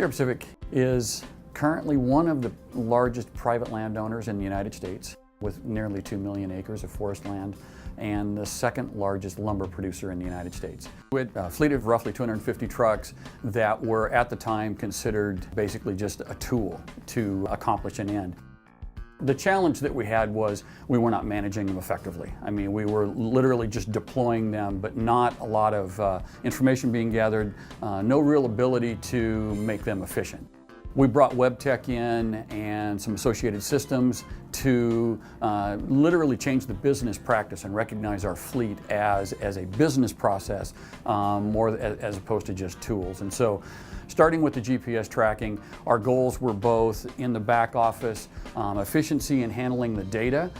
Sierra Pacific is currently one of the largest private landowners in the United States, with nearly 2 million acres of forest land, and the second largest lumber producer in the United States. We had a fleet of roughly 250 trucks that were at the time considered basically just a tool to accomplish an end. The challenge that we had was we were not managing them effectively. I mean, we were literally just deploying them, but not a lot of information being gathered, no real ability to make them efficient. We brought WebTech in and some associated systems to literally change the business practice and recognize our fleet as a business process more as opposed to just tools. And so, starting with the GPS tracking, our goals were both in the back office, efficiency in handling the data,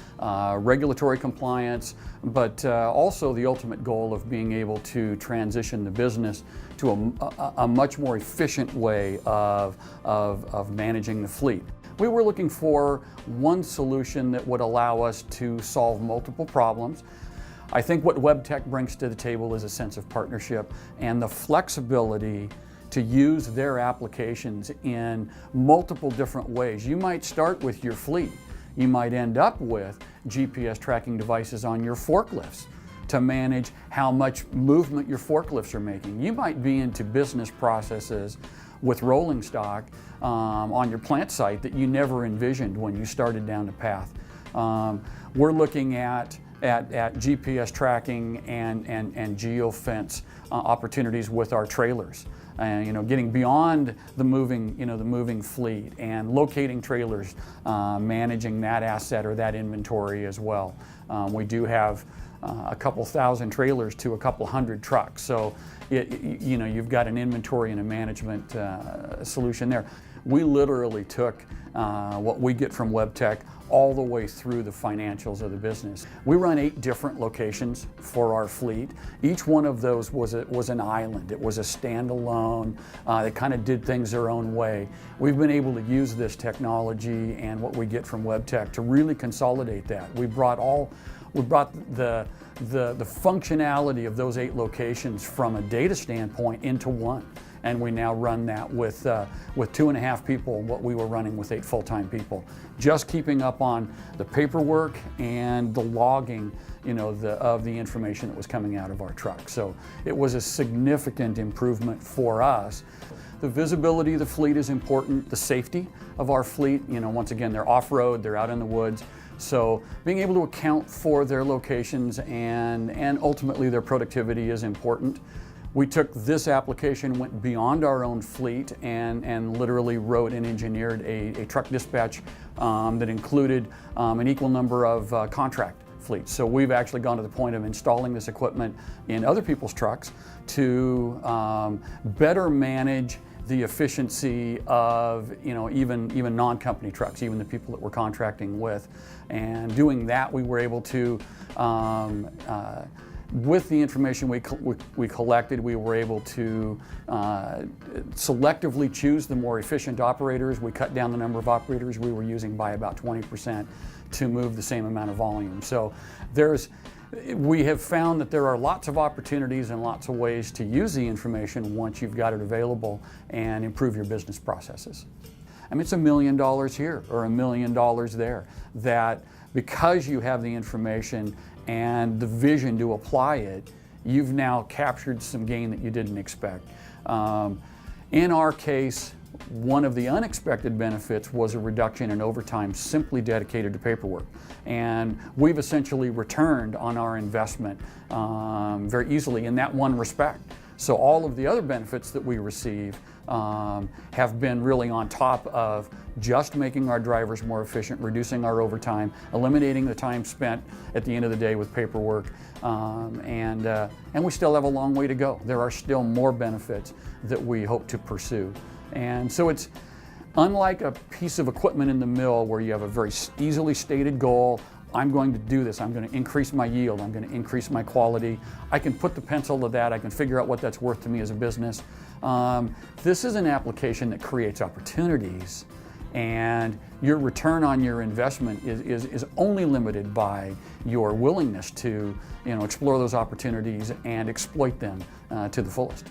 regulatory compliance, but also the ultimate goal of being able to transition the business to a much more efficient way of managing the fleet. We were looking for one solution that would allow us to solve multiple problems. I think what WebTech brings to the table is a sense of partnership and the flexibility to use their applications in multiple different ways. You might start with your fleet. You might end up with GPS tracking devices on your forklifts to manage how much movement your forklifts are making. You might be into business processes with rolling stock on your plant site that you never envisioned when you started down the path. We're looking at GPS tracking and geofence opportunities with our trailers. Getting beyond the moving fleet and locating trailers, managing that asset or that inventory as well. We do have a couple thousand trailers to a couple hundred trucks, so you've got an inventory and a management solution there. We literally took what we get from WebTech all the way through the financials of the business. We run 8 different locations for our fleet. Each one of those was an island. It was a standalone. They kind of did things their own way. We've been able to use this technology and what we get from WebTech to really consolidate that. We brought the functionality of those 8 locations from a data standpoint into one. And we now run that with 2.5 people, what we were running with 8 full-time people. Just keeping up on the paperwork and the logging, of the information that was coming out of our truck. So it was a significant improvement for us. The visibility of the fleet is important. The safety of our fleet, once again, they're off-road, they're out in the woods. So being able to account for their locations and ultimately their productivity is important. We took this application, went beyond our own fleet, and literally wrote and engineered a truck dispatch that included an equal number of contract fleets. So we've actually gone to the point of installing this equipment in other people's trucks to better manage the efficiency of even non-company trucks, even the people that we're contracting with. And doing that, we were able to with the information we collected, we were able to selectively choose the more efficient operators. We cut down the number of operators we were using by about 20% to move the same amount of volume. So we have found that there are lots of opportunities and lots of ways to use the information once you've got it available and improve your business processes. I mean, it's $1 million here or $1 million there, that because you have the information and the vision to apply it, you've now captured some gain that you didn't expect. In our case, one of the unexpected benefits was a reduction in overtime simply dedicated to paperwork. And we've essentially returned on our investment very easily in that one respect. So all of the other benefits that we receive have been really on top of just making our drivers more efficient, reducing our overtime, eliminating the time spent at the end of the day with paperwork, and we still have a long way to go. There are still more benefits that we hope to pursue. And so it's unlike a piece of equipment in the mill where you have a very easily stated goal. I'm going to do this, I'm going to increase my yield, I'm going to increase my quality. I can put the pencil to that, I can figure out what that's worth to me as a business. This is an application that creates opportunities, and your return on your investment is only limited by your willingness to explore those opportunities and exploit them to the fullest.